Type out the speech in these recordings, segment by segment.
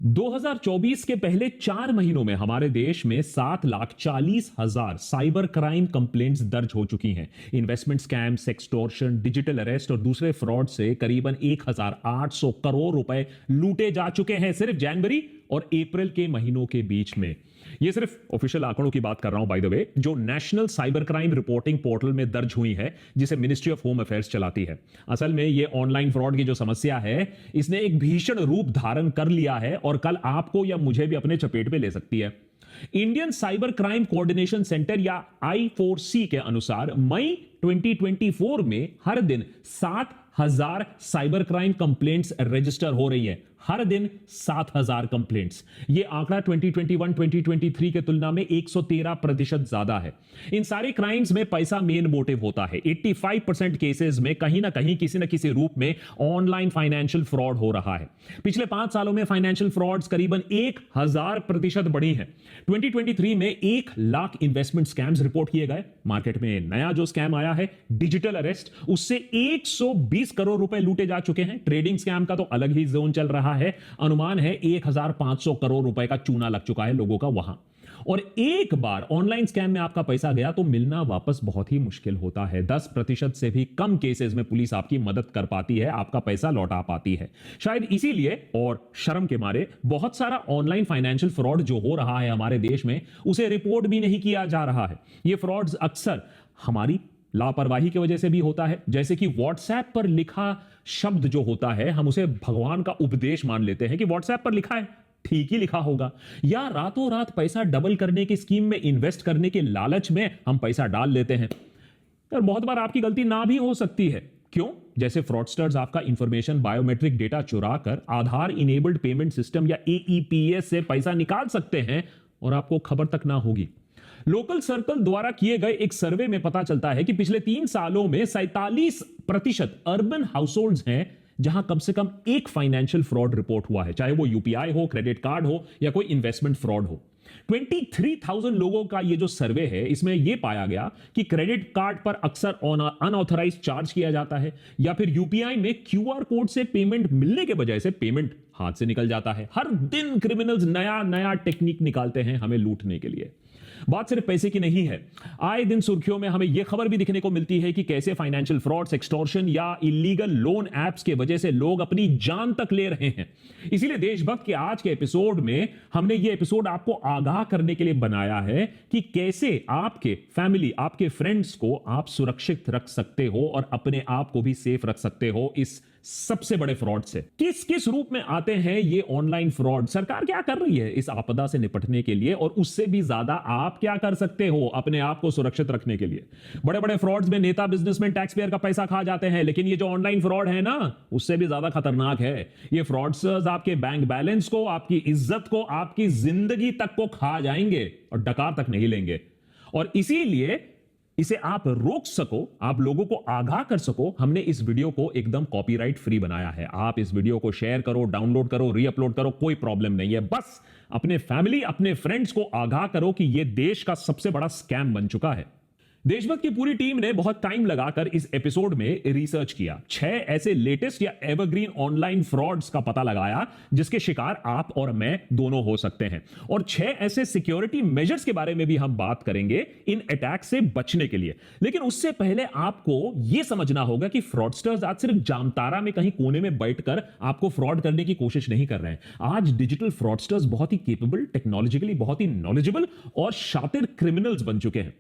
2024 के पहले 4 महीनों में हमारे देश में 7,40,000 साइबर क्राइम कंप्लेंट्स दर्ज हो चुकी हैं। Investment scam, sextortion, digital arrest और दूसरे फ्रॉड से करीबन 1,800 करोड़ रुपए लूटे जा चुके हैं सिर्फ जनवरी और अप्रैल के महीनों के बीच में। ये सिर्फ ऑफिशियल आंकड़ों की बात कर रहा हूं बाय द वे, जो national cyber crime reporting portal में दर्ज हुई है, जिसे मिनिस्ट्री ऑफ होम अफेयर्स चलाती है। असल में ये ऑनलाइन फ्रॉड की जो समस्या है, इसने एक भीषण रूप धारण कर लिया है और कल आपको या मुझे भी अपने चपेट में ले सकती है। Indian cyber crime coordination centre या I4C के अनुसार मई 2024 में हर दिन 7,000 साइबर क्राइम कंप्लेंट्स रजिस्टर हो रही है। हर दिन 7,000 कंप्लेंट्स। यह आंकड़ा 2021-2023 के तुलना में 113% ज्यादा है। इन सारे क्राइम्स में पैसा मेन मोटिव होता है। 85% केसेस में कहीं ना कहीं किसी न किसी रूप में ऑनलाइन फाइनेंशियल फ्रॉड हो रहा है। पिछले 5 सालों में फाइनेंशियल फ्रॉड्स करीबन 1000% बढ़ी हैं। 2023 में 1 लाख इन्वेस्टमेंट स्कैम्स रिपोर्ट किए गए। मार्केट में नया जो स्कैम आया है डिजिटल अरेस्ट, उससे 120 करोड़ रुपए लूटे जा चुके हैं। ट्रेडिंग स्कैम का तो अलग ही जोन चल रहा है। अनुमान है 1,500 करोड़ रुपए का चूना लग चुका है लोगों का वहां। और एक बार ऑनलाइन स्कैम में आपका पैसा गया तो मिलना वापस बहुत ही मुश्किल होता है। 10% से भी कम केसेस में पुलिस आपकी मदद कर पाती है, आपका पैसा लौटा पाती है। शायद इसीलिए और शर्म के मारे बहुत सारा ऑनलाइन फाइनेंशियल फ्रॉड जो हो रहा है हमारे देश में, उसे रिपोर्ट भी नहीं किया जा रहा है। ये फ्रॉड्स अक्सर हमारी लापरवाही की वजह से भी होता है। जैसे कि व्हाट्सएप पर लिखा शब्द जो होता है, हम उसे भगवान का उपदेश मान लेते हैं कि व्हाट्सएप पर लिखा है, ठीक ही लिखा होगा। या रातों रात पैसा डबल करने की स्कीम में इन्वेस्ट करने के लालच में हम पैसा डाल लेते हैं। और बहुत बार आपकी गलती ना भी हो सकती है। क्यों? जैसे फ्रॉडस्टर्स आपका इंफॉर्मेशन, बायोमेट्रिक डेटा चुरा कर आधार इनेबल्ड पेमेंट सिस्टम या AEPS से पैसा निकाल सकते हैं और आपको खबर तक ना होगी। लोकल सर्कल द्वारा किए गए एक सर्वे में पता चलता है कि पिछले 3 सालों में 47% अर्बन हाउसहोल्ड्स हैं जहां कम से कम एक फाइनेंशियल फ्रॉड रिपोर्ट हुआ है, चाहे वो UPI हो, क्रेडिट कार्ड हो या कोई इन्वेस्टमेंट फ्रॉड हो। 23,000 लोगों का ये जो सर्वे है, इसमें यह पाया गया कि क्रेडिट कार्ड पर अक्सर अनऑथराइज्ड चार्ज किया जाता है या फिर UPI में QR कोड से पेमेंट मिलने के बजाय से पेमेंट हाथ से निकल जाता है। हर दिन क्रिमिनल्स नया नया टेक्निक निकालते हैं हमें लूटने के लिए। बात सिर्फ पैसे की नहीं है। आए दिन सुर्खियों में हमें यह खबर भी दिखने को मिलती है कि कैसे फाइनेंशियल फ्रॉड, एक्सटॉर्शन या इलीगल लोन एप्स के वजह से लोग अपनी जान तक ले रहे हैं। इसीलिए देशभक्त के आज के एपिसोड में हमने यह एपिसोड आपको आगाह करने के लिए बनाया है कि कैसे आपके फैमिली, आपके फ्रेंड्स को आप सुरक्षित रख सकते हो और अपने आप को भी सेफ रख सकते हो इस सबसे बड़े फ्रॉड से। किस किस रूप में आते हैं ये ऑनलाइन फ्रॉड, सरकार क्या कर रही है इस आपदा से निपटने के लिए, और उससे भी ज्यादा आप क्या कर सकते हो अपने आप को सुरक्षित रखने के लिए। बड़े बड़े फ्रॉड्स में नेता, बिजनेसमैन, टैक्स पेयर का पैसा खा जाते हैं, लेकिन ये जो ऑनलाइन फ्रॉड है ना, उससे भी ज्यादा खतरनाक है। ये फ्रॉडस्टर्स आपके बैंक बैलेंस को, आपकी इज्जत को, आपकी जिंदगी तक को खा जाएंगे और डकार तक नहीं लेंगे। और इसीलिए इसे आप रोक सको, आप लोगों को आगाह कर सको, हमने इस वीडियो को एकदम कॉपीराइट फ्री बनाया है। आप इस वीडियो को शेयर करो, डाउनलोड करो, रीअपलोड करो, कोई प्रॉब्लम नहीं है। बस अपने फैमिली, अपने फ्रेंड्स को आगाह करो कि यह देश का सबसे बड़ा स्कैम बन चुका है। देशभक्त की पूरी टीम ने बहुत टाइम लगाकर इस एपिसोड में रिसर्च किया। 6 ऐसे लेटेस्ट या एवरग्रीन ऑनलाइन फ्रॉड्स का पता लगाया जिसके शिकार आप और मैं दोनों हो सकते हैं, और 6 ऐसे सिक्योरिटी मेजर्स के बारे में भी हम बात करेंगे इन अटैक से बचने के लिए। लेकिन उससे पहले आपको यह समझना होगा कि फ्रॉडस्टर्स आज सिर्फ जामतारा में कहीं कोने में बैठकर आपको फ्रॉड करने की कोशिश नहीं कर रहे हैं। आज डिजिटल फ्रॉडस्टर्स बहुत ही केपेबल, टेक्नोलॉजिकली बहुत ही नॉलेजेबल और शातिर क्रिमिनल्स बन चुके हैं।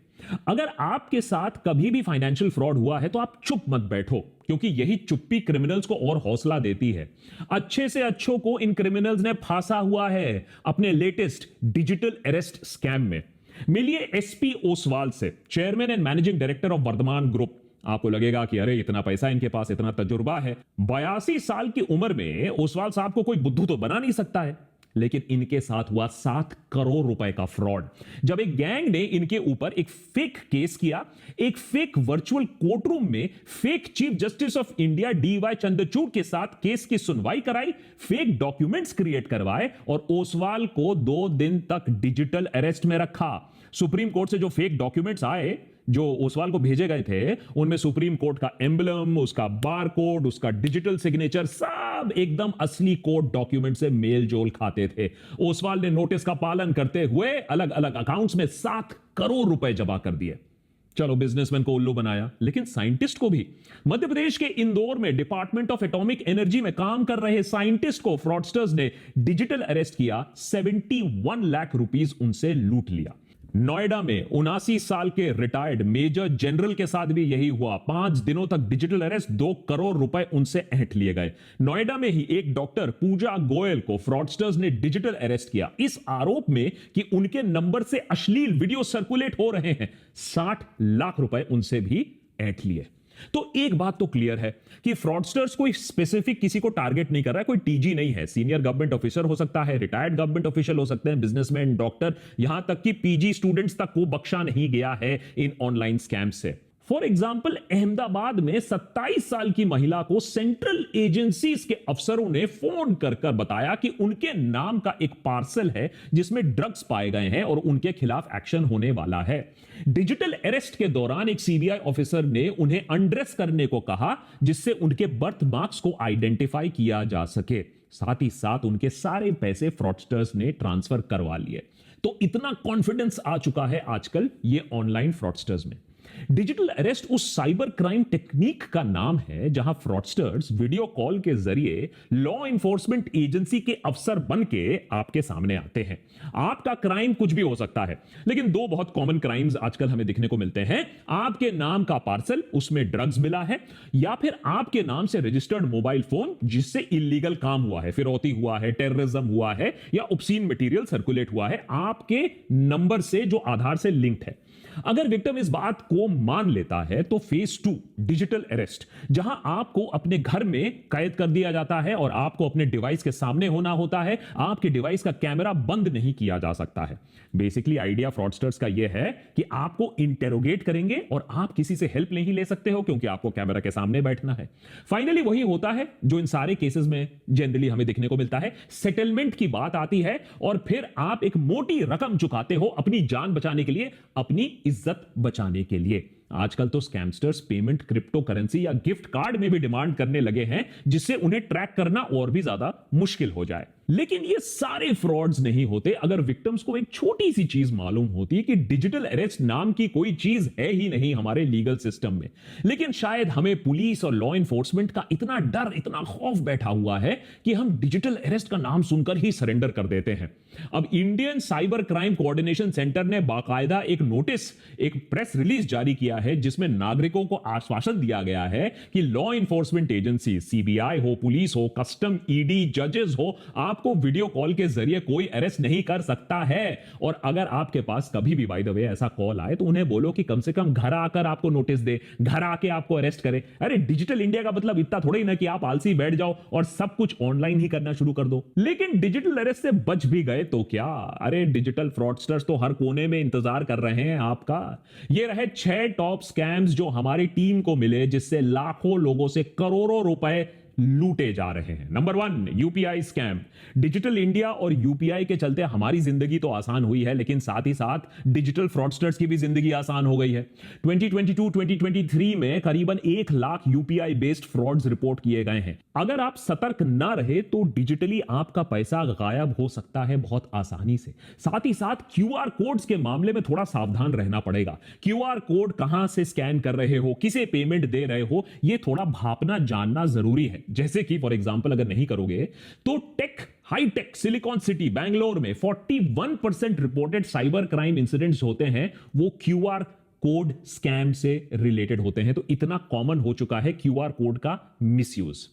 अगर आपके साथ कभी भी फाइनेंशियल फ्रॉड हुआ है तो आप चुप मत बैठो, क्योंकि यही चुप्पी क्रिमिनल्स को और हौसला देती है। अच्छे से अच्छों को इन क्रिमिनल्स ने फांसा हुआ है अपने लेटेस्ट डिजिटल अरेस्ट स्कैम में। मिलिए SP ओसवाल से, chairman and managing director of Vardhman group. आपको लगेगा कि अरे इतना पैसा इनके पास, इतना तजुर्बा है। 82 साल की उम्र में ओसवाल साहब को कोई बुद्धू तो बना नहीं सकता है, लेकिन इनके साथ हुआ 7 करोड़ रुपए का फ्रॉड। जब एक गैंग ने इनके ऊपर एक फेक केस किया, एक फेक वर्चुअल कोर्ट रूम में fake chief justice of India DY Chandrachud के साथ केस की सुनवाई कराई, फेक डॉक्यूमेंट्स क्रिएट करवाए और ओसवाल को 2 दिन तक डिजिटल अरेस्ट में रखा। सुप्रीम कोर्ट से जो फेक डॉक्यूमेंट्स आए, जो ओसवाल को भेजे गए थे उनमें सुप्रीम कोर्ट का एम्बलम, उसका बार कोड, उसका डिजिटल सिग्नेचर सब एकदम असली कोर्ट डॉक्यूमेंट से मेल जोल खाते थे। ओसवाल ने नोटिस का पालन करते हुए अलग अलग अकाउंट्स में 7 करोड़ रुपए जमा कर दिए। चलो, बिजनेसमैन को उल्लू बनाया, लेकिन साइंटिस्ट को भी। मध्य प्रदेश के इंदौर में डिपार्टमेंट ऑफ एटॉमिक एनर्जी में काम कर रहे साइंटिस्ट को फ्रॉडस्टर्स ने डिजिटल अरेस्ट किया, 71 लाख रुपीस उनसे लूट लिया। नोएडा में 79 साल के रिटायर्ड मेजर जनरल के साथ भी यही हुआ। 5 दिनों तक डिजिटल अरेस्ट, 2 करोड़ रुपए उनसे ऐंठ लिए गए। नोएडा में ही एक डॉक्टर पूजा गोयल को फ्रॉडस्टर्स ने डिजिटल अरेस्ट किया, इस आरोप में कि उनके नंबर से अश्लील वीडियो सर्कुलेट हो रहे हैं। 60 लाख रुपए उनसे भी ऐंठ लिए। तो एक बात तो क्लियर है कि फ्रॉडस्टर्स कोई स्पेसिफिक किसी को टारगेट नहीं कर रहा है, कोई टीजी नहीं है। सीनियर गवर्नमेंट ऑफिसर हो सकता है, रिटायर्ड गवर्नमेंट ऑफिशियल हो सकते हैं, बिजनेसमैन, डॉक्टर, यहां तक कि पीजी स्टूडेंट्स तक को बख्शा नहीं गया है इन ऑनलाइन स्कैम से। फॉर एग्जाम्पल, अहमदाबाद में 27 साल की महिला को सेंट्रल एजेंसीज के अफसरों ने फोन कर कर बताया कि उनके नाम का एक पार्सल है जिसमें ड्रग्स पाए गए हैं और उनके खिलाफ एक्शन होने वाला है। डिजिटल अरेस्ट के दौरान एक सीबीआई ऑफिसर ने उन्हें अनड्रेस करने को कहा, जिससे उनके बर्थ मार्क्स को आइडेंटिफाई किया जा सके। साथ ही साथ उनके सारे पैसे फ्रॉडस्टर्स ने ट्रांसफर करवा लिए। तो इतना कॉन्फिडेंस आ चुका है आजकल ये ऑनलाइन फ्रॉडस्टर्स में। डिजिटल अरेस्ट उस साइबर क्राइम टेक्निक का नाम है जहां फ्रॉडस्टर्स वीडियो कॉल के जरिए लॉ इन्फोर्समेंट एजेंसी के अफसर बन के आपके सामने आते हैं। आपका क्राइम कुछ भी हो सकता है, लेकिन 2 बहुत कॉमन क्राइम्स आजकल हमें दिखने को मिलते हैं। आपके नाम का पार्सल, उसमें ड्रग्स मिला है, या फिर आपके नाम से रजिस्टर्ड मोबाइल फोन जिससे इलीगल काम हुआ है, फिरौती हुआ है, टेररिज्म हुआ है, या ऑब्सीन मटेरियल सर्कुलेट हुआ है आपके नंबर से जो आधार से लिंक्ड है। अगर विक्टिम इस बात को मान लेता है तो फेज 2 डिजिटल अरेस्ट, जहां आपको अपने घर में कैद कर दिया जाता है और आपको अपने डिवाइस के सामने होना होता है। आपके डिवाइस का कैमरा बंद नहीं किया जा सकता है। बेसिकली आइडिया फ्रॉडस्टर्स का यह है कि आपको इंटेरोगेट करेंगे और आप किसी से हेल्प नहीं ले सकते हो क्योंकि आपको कैमरा के सामने बैठना है। फाइनली वही होता है जो इन सारे केसेस में जनरली हमें देखने को मिलता है। सेटलमेंट की बात आती है और फिर आप एक मोटी रकम चुकाते हो अपनी जान बचाने के लिए, अपनी इज्जत बचाने के लिए। आजकल तो स्कैमस्टर्स पेमेंट क्रिप्टो करेंसी या गिफ्ट कार्ड में भी डिमांड करने लगे हैं, जिससे उन्हें ट्रैक करना और भी ज्यादा मुश्किल हो जाए। लेकिन ये सारे फ्रॉड्स नहीं होते अगर विक्टिम्स को एक छोटी सी चीज मालूम होती कि डिजिटल अरेस्ट नाम की कोई चीज है ही नहीं हमारे लीगल सिस्टम में। लेकिन शायद हमें पुलिस और लॉ इन्फोर्समेंट का इतना डर, इतना खौफ बैठा हुआ है कि हम डिजिटल अरेस्ट का नाम सुनकर ही सरेंडर कर देते हैं। अब Indian cyber crime coordination centre ने बाकायदा एक नोटिस, एक प्रेस रिलीज जारी किया है जिसमें नागरिकों को आश्वासन दिया गया है कि लॉ इन्फोर्समेंट एजेंसी, सीबीआई हो, पुलिस हो, कस्टम, ईडी, जजेस हो, आपको वीडियो कॉल के जरिए कोई अरेस्ट नहीं कर सकता है। और अगर आपके पास कभी भी बाय द वे ऐसा कॉल आए तो उन्हें बोलो कि कम से कम घर आकर आपको नोटिस दे, घर आके आपको अरेस्ट करे। अरे डिजिटल इंडिया का मतलब इतना थोड़ा ही ना कि आप आलसी बैठ जाओ और सब कुछ ऑनलाइन ही करना शुरू कर दो। लेकिन डिजिटल अरेस्ट से बच भी गए तो क्या? अरे डिजिटल फ्रॉडस्टर्स तो हर कोने में इंतजार कर रहे हैं आपका। ये रहे 6 टॉप स्कैम्स जो हमारी टीम को मिले, जिससे लाखों लोगों से करोड़ों रुपए लूटे जा रहे हैं। Number 1, UPI scam. Digital India और यूपीआई के चलते हमारी जिंदगी तो आसान हुई है, लेकिन साथ ही साथ डिजिटल फ्रॉडस्टर्स की भी जिंदगी आसान हो गई है। 2022-2023 में करीबन 1 lakh UPI based frauds report किए गए हैं। अगर आप सतर्क ना रहे तो डिजिटली आपका पैसा गायब हो सकता है बहुत आसानी से। साथ ही साथ क्यूआर कोड्स के मामले में थोड़ा सावधान रहना पड़ेगा। क्यूआर कोड कहां से स्कैन कर रहे हो, किसे पेमेंट दे रहे हो, यह थोड़ा भापना जानना जरूरी है। जैसे कि फॉर एग्जांपल अगर नहीं करोगे तो हाईटेक सिलिकॉन सिटी बैंगलोर में 41% रिपोर्टेड साइबर क्राइम इंसिडेंट्स होते हैं, वो क्यूआर कोड स्कैम से रिलेटेड होते हैं। तो इतना कॉमन हो चुका है क्यूआर कोड का मिसयूज।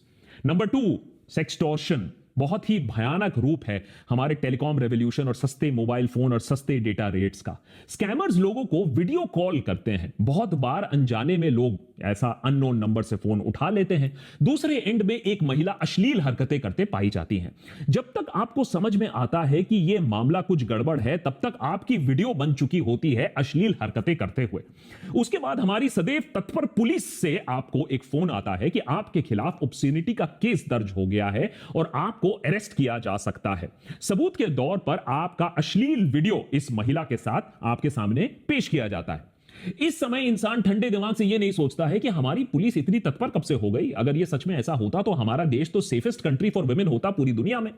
Number 2, sextortion. बहुत ही भयानक रूप है हमारे टेलीकॉम रेवोल्यूशन और सस्ते मोबाइल फोन और सस्ते डेटा रेट्स का। स्कैमर्स लोगों को वीडियो कॉल करते हैं। बहुत बार अनजाने में लोग ऐसा अननोन नंबर से फोन उठा लेते हैं। दूसरे एंड में एक महिला अश्लील हरकतें करते पाई जाती हैं। जब तक आपको समझ में आता है कि यह मामला कुछ गड़बड़ है, तब तक आपकी वीडियो बन चुकी होती है अश्लील हरकतें करते हुए। उसके बाद हमारी सदैव तत्पर पुलिस से आपको एक फोन आता है कि आपके खिलाफ ऑब्स्सेनिटी का केस दर्ज हो गया है और आपको अरेस्ट किया जा सकता है। सबूत के दौर पर आपका अश्लील वीडियो इस महिला के साथ आपके सामने पेश किया जाता है। इस समय इंसान ठंडे दिमाग से यह नहीं सोचता है कि हमारी पुलिस इतनी तत्पर कब से हो गई। अगर यह सच में ऐसा होता तो हमारा देश तो सेफेस्ट कंट्री फॉर वुमेन होता पूरी दुनिया में।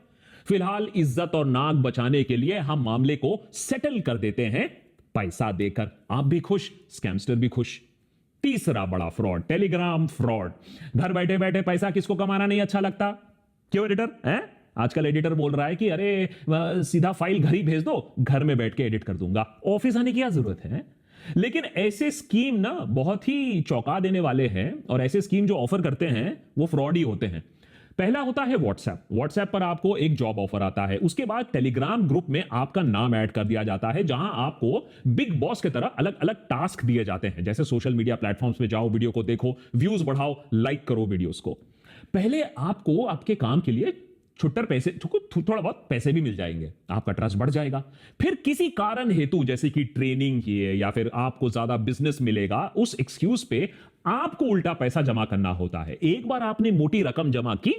फिलहाल इज्जत और नाक बचाने के लिए हम मामले को सेटल कर देते हैं पैसा देकर। आप भी खुश, स्कैमस्टर भी खुश। तीसरा बड़ा फ्रॉड, टेलीग्राम फ्रॉड। घर बैठे बैठे पैसा किसको कमाना नहीं अच्छा लगता? क्यों एडिटर हैं? आजकल एडिटर बोल रहा है कि अरे सीधा फाइल घर ही भेज दो, घर में बैठ के एडिट कर दूंगा, ऑफिस आने की क्या जरूरत है? लेकिन ऐसे स्कीम ना बहुत ही चौंका देने वाले हैं, और ऐसे स्कीम जो ऑफर करते हैं वो फ्रॉड ही होते हैं। पहला होता है व्हाट्सएप पर आपको एक जॉब ऑफर आता है। उसके बाद टेलीग्राम ग्रुप में आपका नाम ऐड कर दिया जाता है, जहां आपको बिग बॉस की तरह अलग अलग टास्क दिए जाते हैं, जैसे सोशल मीडिया प्लेटफॉर्म्स पे जाओ, वीडियो को देखो, व्यूज बढ़ाओ, लाइक करो वीडियोस को। पहले आपको आपके काम के लिए छुट्टर पैसे, थोड़ा बहुत पैसे भी मिल जाएंगे, आपका ट्रस्ट बढ़ जाएगा। फिर किसी कारण हेतु, जैसे कि ट्रेनिंग की है या फिर आपको ज्यादा बिजनेस मिलेगा, उस एक्सक्यूज पे आपको उल्टा पैसा जमा करना होता है। एक बार आपने मोटी रकम जमा की,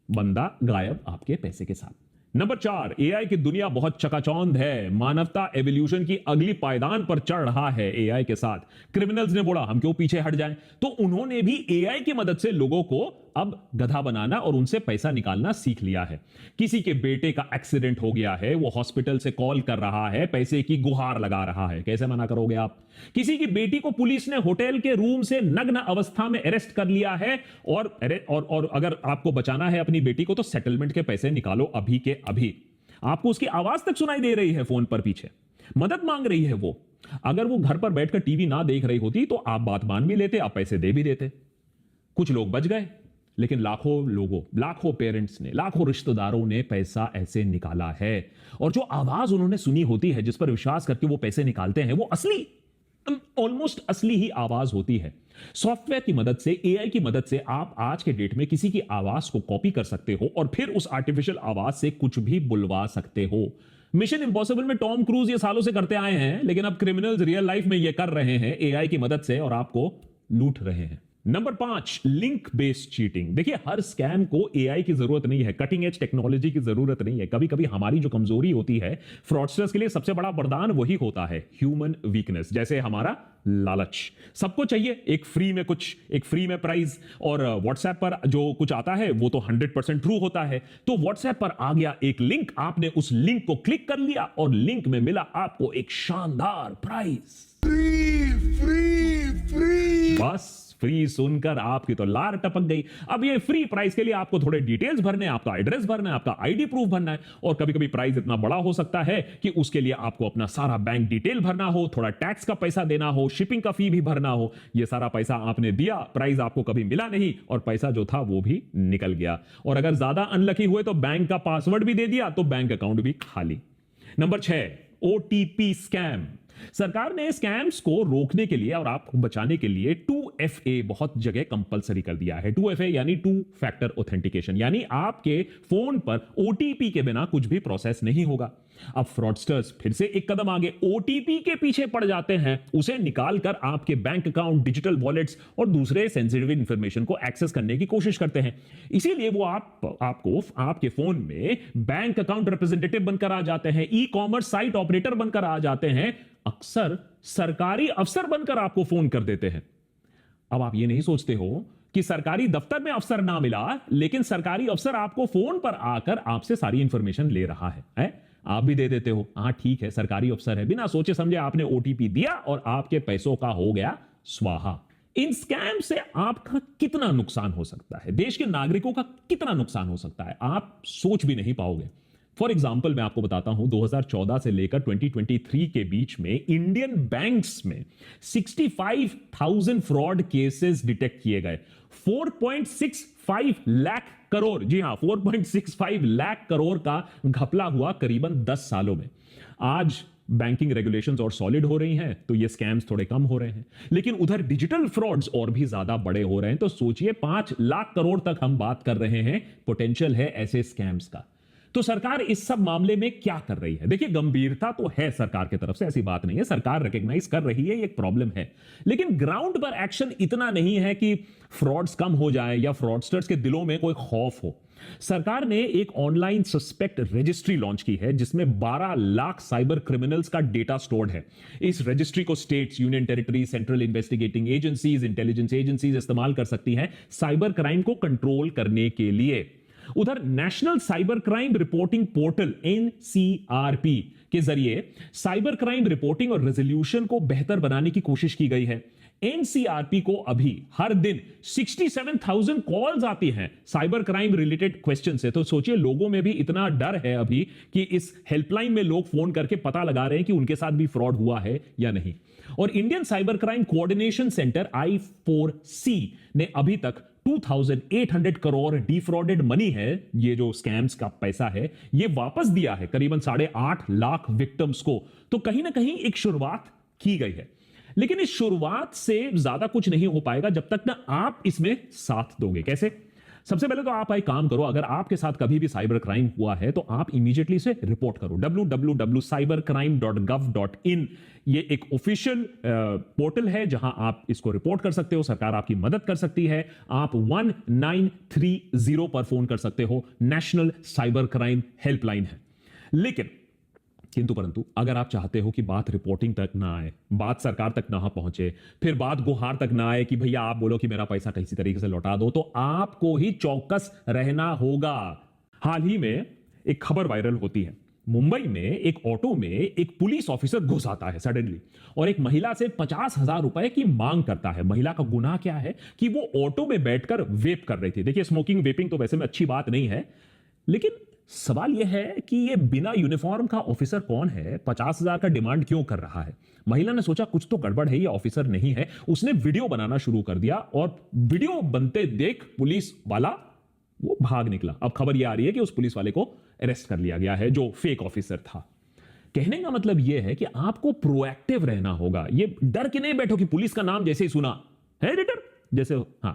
बंदा गायब आपके पैसे के साथ। नंबर 4, एआई की दुनिया बहुत चकाचौंध है। मानवता एवोल्यूशन की अगली पायदान पर चढ़ रहा है एआई के साथ। क्रिमिनल्स ने बोला हम क्यों पीछे हट जाएं, तो उन्होंने भी एआई की मदद से लोगों को अब गधा बनाना और उनसे पैसा निकालना सीख लिया है। किसी के बेटे का एक्सीडेंट हो गया है, वो हॉस्पिटल से कॉल कर रहा है, पैसे की गुहार लगा रहा है, कैसे मना करोगे आप? किसी की बेटी को पुलिस ने होटल के रूम से नग्न अवस्था में अरेस्ट कर लिया है, और अगर आपको बचाना है अपनी बेटी को तो सेटलमेंट के पैसे निकालो अभी के अभी। आपको उसकी आवाज तक सुनाई दे रही है फोन पर, पीछे मदद मांग रही है वो। अगर वो घर पर बैठकर टीवी ना देख रही होती तो आप बात मान भी लेते, आप पैसे दे भी देते। कुछ लोग बच गए, लेकिन लाखों लोगों, लाखों पेरेंट्स ने, लाखों रिश्तेदारों ने पैसा ऐसे निकाला है। और जो आवाज उन्होंने सुनी होती है, जिस पर विश्वास करके वो पैसे निकालते हैं, वो असली, ऑलमोस्ट असली ही आवाज होती है। सॉफ्टवेयर की मदद से, एआई की मदद से आप आज के डेट में किसी की आवाज को कॉपी कर सकते हो और फिर उस आर्टिफिशियल आवाज से कुछ भी बुलवा सकते हो। मिशन इंपॉसिबल में टॉम क्रूज ये सालों से करते आए हैं, लेकिन अब क्रिमिनल्स रियल लाइफ में ये कर रहे हैं एआई की मदद से, और आपको लूट रहे हैं। Number 5, link based cheating. देखिए, हर स्कैम को एआई की जरूरत नहीं है, कटिंग एज टेक्नोलॉजी की जरूरत नहीं है। कभी कभी हमारी जो कमजोरी होती है, फ्रॉडस्टर्स के लिए सबसे बड़ा वरदान वही होता है, ह्यूमन वीकनेस। जैसे हमारा लालच। सबको चाहिए एक फ्री में प्राइज, और व्हाट्सएप पर जो कुछ आता है वो तो 100% ट्रू होता है। तो व्हाट्सएप पर आ गया एक लिंक, आपने उस लिंक को क्लिक कर लिया और लिंक में मिला आपको एक शानदार प्राइज। फ्री। बस फ्री सुनकर आपकी तो लार टपक गई। अब ये फ्री प्राइस के लिए आपको थोड़े डिटेल्स भरने हैं, आपका एड्रेस भरना है, आपका आईडी प्रूफ भरना है, और कभी कभी प्राइस इतना बड़ा हो सकता है कि उसके लिए आपको अपना सारा बैंक डिटेल भरना हो, थोड़ा टैक्स का पैसा देना हो, शिपिंग का फी भी भरना हो। ये सारा पैसा आपने दिया, प्राइस आपको कभी मिला नहीं, और पैसा जो था वो भी निकल गया। और अगर ज्यादा अनलकी हुए तो बैंक का पासवर्ड भी दे दिया तो बैंक अकाउंट भी खाली। Number 6, OTP scam. सरकार ने स्कैम्स को रोकने के लिए और आपको बचाने के लिए 2FA बहुत जगह कंपलसरी कर दिया है। 2FA यानी 2 फैक्टर ऑथेंटिकेशन, यानी आपके फोन पर ओटीपी के बिना कुछ भी प्रोसेस नहीं होगा। अब फ्रॉडस्टर्स फिर से एक कदम आगे, ओटीपी के पीछे पड़ जाते हैं, उसे निकालकर आपके बैंक अकाउंट, डिजिटल वॉलेट्स और दूसरे सेंसिटिव इंफॉर्मेशन को एक्सेस करने की कोशिश करते हैं। इसीलिए वो आपको आपके फोन में बैंक अकाउंट रिप्रेजेंटेटिव बनकर आ जाते हैं, ई कॉमर्स साइट ऑपरेटर बनकर आ जाते हैं, अक्सर सरकारी अफसर बनकर आपको फोन कर देते हैं। अब आप ये नहीं सोचते हो कि सरकारी दफ्तर में अफसर ना मिला, लेकिन सरकारी अफसर आपको फोन पर आकर आपसे सारी इंफॉर्मेशन ले रहा है? आप भी दे देते हो, हाँ ठीक है सरकारी अफसर है, बिना सोचे समझे आपने ओटीपी दिया और आपके पैसों का हो गया स्वाहा। इन स्कैम से आपका कितना नुकसान हो सकता है, देश के नागरिकों का कितना नुकसान हो सकता है, आप सोच भी नहीं पाओगे। फॉर एग्जाम्पल मैं आपको बताता हूं, 2014 से लेकर 2023 के बीच में इंडियन बैंक्स में 65,000 फ्रॉड केसेस डिटेक्ट किए गए। 4.65 लाख करोड़, जी हां 4.65 लाख करोड़ का घपला हुआ करीबन 10 सालों में। आज बैंकिंग रेगुलेशंस और सॉलिड हो रही हैं तो ये स्कैम्स थोड़े कम हो रहे हैं, लेकिन उधर डिजिटल फ्रॉड्स और भी ज्यादा बड़े हो रहे हैं। तो सोचिए 5 लाख करोड़ तक हम बात कर रहे हैं, पोटेंशियल है ऐसे स्कैम्स का। तो सरकार इस सब मामले में क्या कर रही है? देखिए, गंभीरता तो है सरकार की तरफ से, ऐसी बात नहीं है, सरकार रिकॉग्नाइज कर रही है ये एक प्रॉब्लम है, लेकिन ग्राउंड पर एक्शन इतना नहीं है कि फ्रॉड्स कम हो जाए या फ्रॉडस्टर्स के दिलों में कोई खौफ हो। सरकार ने एक ऑनलाइन सस्पेक्ट रजिस्ट्री लॉन्च की है जिसमें 12 लाख साइबर क्रिमिनल्स का डेटा स्टोर्ड है। इस रजिस्ट्री को states, union territory, central investigating agencies, intelligence agencies इस्तेमाल कर सकती हैं साइबर क्राइम को कंट्रोल करने के लिए। उधर national cyber crime reporting portal NCRP के जरिए साइबर क्राइम रिपोर्टिंग और रेजोल्यूशन को बेहतर बनाने की कोशिश की गई है। एनसीआरपी को अभी हर दिन 67,000 कॉल्स आती हैं साइबर क्राइम रिलेटेड क्वेश्चन से। तो सोचिए, लोगों में भी इतना डर है अभी कि इस हेल्पलाइन में लोग फोन करके पता लगा रहे हैं कि उनके साथ भी फ्रॉड हुआ है या नहीं। और Indian cyber crime coordination centre I4C ने अभी तक 2,800 करोड़ डिफ्रॉडेड मनी है, ये जो स्कैम्स का पैसा है, ये वापस दिया है करीबन 8.5 लाख विक्टिम्स को। तो कहीं ना कहीं एक शुरुआत की गई है, लेकिन इस शुरुआत से ज्यादा कुछ नहीं हो पाएगा जब तक ना आप इसमें साथ दोगे। कैसे? सबसे पहले तो आप एक काम करो, अगर आपके साथ कभी भी साइबर क्राइम हुआ है तो आप इमीडिएटली इसे रिपोर्ट करो। www.cybercrime.gov.in ये एक ऑफिशियल पोर्टल है जहां आप इसको रिपोर्ट कर सकते हो। सरकार आपकी मदद कर सकती है। आप 1930 पर फोन कर सकते हो, नेशनल साइबर क्राइम हेल्पलाइन है। लेकिन किंतु परंतु अगर आप चाहते हो कि बात रिपोर्टिंग तक ना आए, बात सरकार तक ना पहुंचे, फिर बात गुहार तक ना आए कि भैया आप बोलो कि मेरा पैसा किसी तरीके से लौटा दो, तो आपको ही चौकस रहना होगा। हाल ही में एक खबर वायरल होती है। मुंबई में एक ऑटो में एक पुलिस ऑफिसर घुस आता है सडनली और एक महिला से 50,000 रुपए की मांग करता है। महिला का गुनाह क्या है कि वो ऑटो में बैठकर वेप कर रही थी। देखिए, स्मोकिंग वेपिंग तो वैसे में अच्छी बात नहीं है, लेकिन सवाल यह है कि ये बिना यूनिफॉर्म का ऑफिसर कौन है, 50,000 का डिमांड क्यों कर रहा है। महिला ने सोचा कुछ तो गड़बड़ है, ये ऑफिसर नहीं है। उसने वीडियो बनाना शुरू कर दिया और वीडियो बनते देख पुलिस वाला वो भाग निकला। अब खबर ये आ रही है कि उस पुलिस वाले को अरेस्ट कर लिया गया है जो फेक ऑफिसर था। कहने का मतलब यह है कि आपको प्रोएक्टिव रहना होगा। ये डर के नहीं बैठो कि पुलिस का नाम जैसे ही सुना है रिटर जैसे, हां,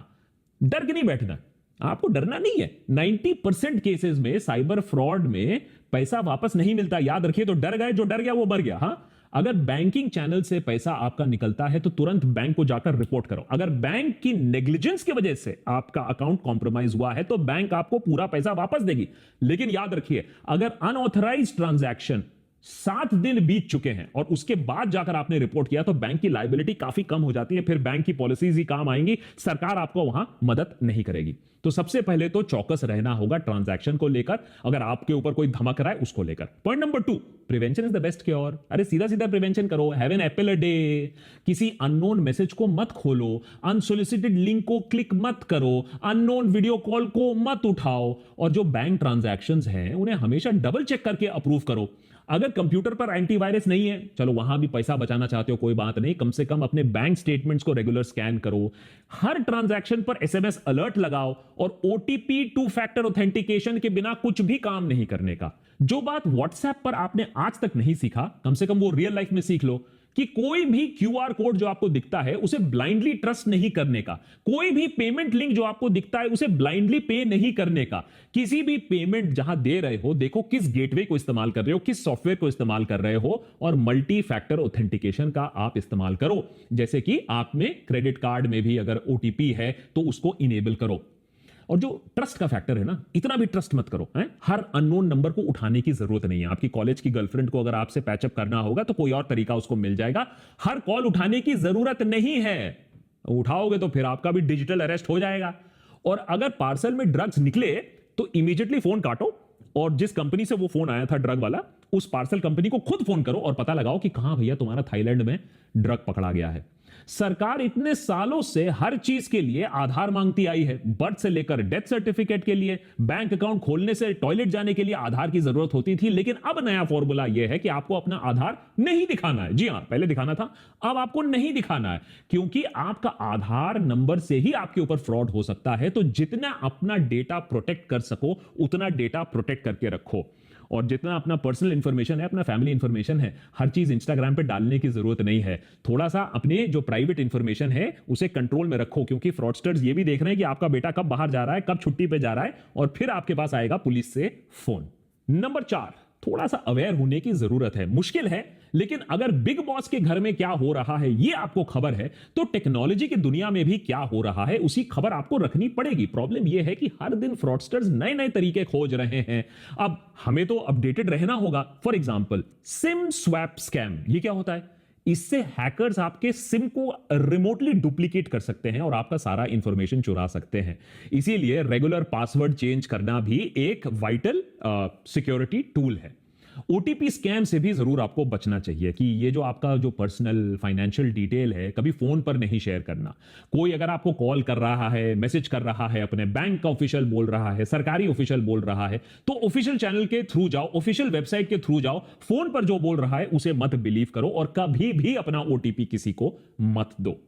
डर के नहीं बैठना, आपको डरना नहीं है। 90% केसेस में साइबर फ्रॉड में पैसा वापस नहीं मिलता, याद रखिए। तो डर गए, जो डर गया वो मर गया। हां, अगर बैंकिंग चैनल से पैसा आपका निकलता है तो तुरंत बैंक को जाकर रिपोर्ट करो। अगर बैंक की नेग्लिजेंस की वजह से आपका अकाउंट कॉम्प्रोमाइज हुआ है तो बैंक आपको पूरा पैसा वापस देगी। लेकिन याद रखिए, अगर अनऑथराइज्ड ट्रांजैक्शन 7 दिन बीत चुके हैं और उसके बाद जाकर आपने रिपोर्ट किया तो बैंक की लायबिलिटी काफी कम हो जाती है। फिर बैंक की पॉलिसीज ही काम आएंगी, सरकार आपको वहां मदद नहीं करेगी। तो सबसे पहले तो चौकस रहना होगा ट्रांजैक्शन को लेकर, अगर आपके ऊपर कोई धमक रहा है उसको लेकर। Point number 2, prevention is the best cure. अरे सीधा सीधा प्रिवेंशन करो। Have an apple a day. किसी अननोन मैसेज को मत खोलो, अनसोलिसिटेड लिंक को क्लिक मत करो, अननोन वीडियो कॉल को मत उठाओ, और जो बैंक ट्रांजैक्शंस हैं उन्हें हमेशा डबल चेक करके अप्रूव करो। अगर कंप्यूटर पर एंटीवायरस नहीं है, चलो वहां भी पैसा बचाना चाहते हो कोई बात नहीं, कम से कम अपने बैंक स्टेटमेंट्स को रेगुलर स्कैन करो। हर ट्रांजैक्शन पर एसएमएस अलर्ट लगाओ और ओटीपी 2 फैक्टर ऑथेंटिकेशन के बिना कुछ भी काम नहीं करने का। जो बात व्हाट्सएप पर आपने आज तक नहीं सीखा, कम से कम वो रियल लाइफ में सीख लो कि कोई भी क्यूआर कोड जो आपको दिखता है उसे ब्लाइंडली ट्रस्ट नहीं करने का। कोई भी पेमेंट लिंक जो आपको दिखता है उसे ब्लाइंडली पे नहीं करने का। किसी भी पेमेंट जहां दे रहे हो, देखो किस गेटवे को इस्तेमाल कर रहे हो, किस सॉफ्टवेयर को इस्तेमाल कर रहे हो, और मल्टी फैक्टर ऑथेंटिकेशन का आप इस्तेमाल करो। जैसे कि आप में क्रेडिट कार्ड में भी अगर ओटीपी है तो उसको इनेबल करो। और जो ट्रस्ट का फैक्टर है ना, इतना भी ट्रस्ट मत करो। हर अननोन नंबर को उठाने की जरूरत नहीं है। आपकी कॉलेज की गर्लफ्रेंड को अगर आपसे पैचअप करना होगा तो कोई और तरीका उसको मिल जाएगा। हर कॉल उठाने की जरूरत नहीं है। उठाओगे तो फिर आपका भी डिजिटल अरेस्ट हो जाएगा। और अगर पार्सल में ड्रग्स निकले तो इमीडिएटली फोन काटो और जिस कंपनी से वो फोन आया था ड्रग वाला, उस पार्सल कंपनी को खुद फोन करो और पता लगाओ कि कहां भैया तुम्हारा थाईलैंड में ड्रग पकड़ा गया है। सरकार इतने सालों से हर चीज के लिए आधार मांगती आई है। बर्थ से लेकर डेथ सर्टिफिकेट के लिए, बैंक अकाउंट खोलने से टॉयलेट जाने के लिए आधार की जरूरत होती थी। लेकिन अब नया फॉर्मूला यह है कि आपको अपना आधार नहीं दिखाना है। जी हां, पहले दिखाना था, अब आपको नहीं दिखाना है, क्योंकि आपका आधार नंबर से ही आपके ऊपर फ्रॉड हो सकता है। तो जितना अपना डेटा प्रोटेक्ट कर सको उतना डेटा प्रोटेक्ट करके रखो। और जितना अपना पर्सनल इंफॉर्मेशन है, अपना फैमिली इंफॉर्मेशन है, हर चीज इंस्टाग्राम पे डालने की जरूरत नहीं है। थोड़ा सा अपने जो प्राइवेट इंफॉर्मेशन है उसे कंट्रोल में रखो, क्योंकि फ्रॉडस्टर्स ये भी देख रहे हैं कि आपका बेटा कब बाहर जा रहा है, कब छुट्टी पे जा रहा है, और फिर आपके पास आएगा पुलिस से फोन। नंबर 4, थोड़ा सा अवेयर होने की जरूरत है। मुश्किल है लेकिन अगर बिग बॉस के घर में क्या हो रहा है ये आपको खबर है, तो टेक्नोलॉजी की दुनिया में भी क्या हो रहा है उसी खबर आपको रखनी पड़ेगी। प्रॉब्लम यह है कि हर दिन फ्रॉडस्टर्स नए नए तरीके खोज रहे हैं। अब हमें तो अपडेटेड रहना होगा। For example, SIM swap scam, ये क्या होता है? इससे हैकर्स आपके सिम को रिमोटली डुप्लीकेट कर सकते हैं और आपका सारा इंफॉर्मेशन चुरा सकते हैं। इसीलिए रेगुलर पासवर्ड चेंज करना भी एक वाइटल सिक्योरिटी टूल है। ओटीपी स्कैम से भी जरूर आपको बचना चाहिए कि ये जो आपका जो पर्सनल फाइनेंशियल डिटेल है कभी फोन पर नहीं शेयर करना। कोई अगर आपको कॉल कर रहा है, मैसेज कर रहा है, अपने बैंक का ऑफिशियल बोल रहा है, सरकारी ऑफिशियल बोल रहा है, तो ऑफिशियल चैनल के थ्रू जाओ, ऑफिशियल वेबसाइट के थ्रू जाओ। फोन पर जो बोल रहा है उसे मत बिलीव करो और कभी भी अपना ओटीपी किसी को मत दो।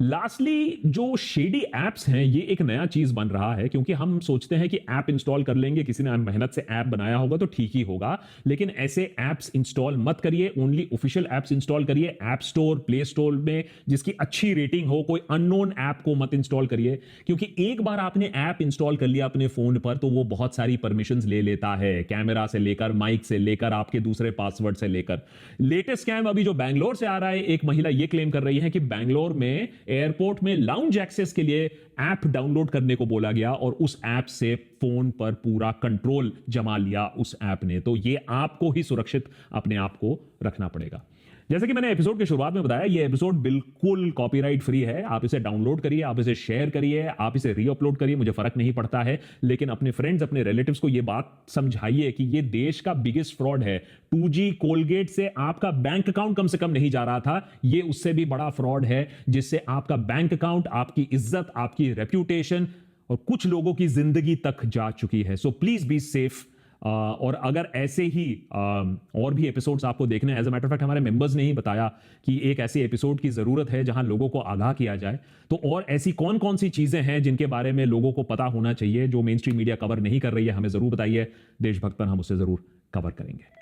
लास्टली, जो शेडी एप्स हैं ये एक नया चीज बन रहा है, क्योंकि हम सोचते हैं कि ऐप इंस्टॉल कर लेंगे, किसी ने मेहनत से ऐप बनाया होगा तो ठीक ही होगा, लेकिन ऐसे एप्स इंस्टॉल मत करिए। ओनली ऑफिशियल एप्स इंस्टॉल करिए। ऐप स्टोर, प्ले स्टोर में जिसकी अच्छी रेटिंग हो, कोई अननोन ऐप को मत इंस्टॉल करिए, क्योंकि एक बार आपने ऐप इंस्टॉल कर लिया अपने फोन पर तो वो बहुत सारी परमिशंस ले लेता है, कैमरा से लेकर, माइक से लेकर, आपके दूसरे पासवर्ड से लेकर। लेटेस्ट स्कैम अभी जो बैंगलोर से आ रहा है, एक महिला ये क्लेम कर रही है कि बैंगलोर में एयरपोर्ट में लाउंज एक्सेस के लिए ऐप डाउनलोड करने को बोला गया और उस ऐप से फोन पर पूरा कंट्रोल जमा लिया उस ऐप ने। तो ये आपको ही सुरक्षित अपने आप को रखना पड़ेगा। जैसे कि मैंने एपिसोड की शुरुआत में बताया, ये एपिसोड बिल्कुल कॉपीराइट फ्री है। आप इसे डाउनलोड करिए, आप इसे शेयर करिए, आप इसे रीअपलोड करिए, मुझे फर्क नहीं पड़ता है, लेकिन अपने फ्रेंड्स, अपने रिलेटिव्स को ये बात समझाइए कि ये देश का बिगेस्ट फ्रॉड है। 2G कोलगेट से आपका बैंक अकाउंट कम से कम नहीं जा रहा था, ये उससे भी बड़ा फ्रॉड है जिससे आपका बैंक अकाउंट, आपकी इज्जत, आपकी रेप्यूटेशन और कुछ लोगों की जिंदगी तक जा चुकी है। So please be safe. और अगर ऐसे ही और भी एपिसोड्स आपको देखने हैं, as a matter of fact हमारे मेंबर्स ने ही बताया कि एक ऐसे एपिसोड की जरूरत है जहां लोगों को आगाह किया जाए, तो और ऐसी कौन कौन सी चीजें हैं जिनके बारे में लोगों को पता होना चाहिए जो मेन स्ट्रीम मीडिया कवर नहीं कर रही है, हमें जरूर बताइए। देशभक्त पर हम उसे जरूर कवर करेंगे।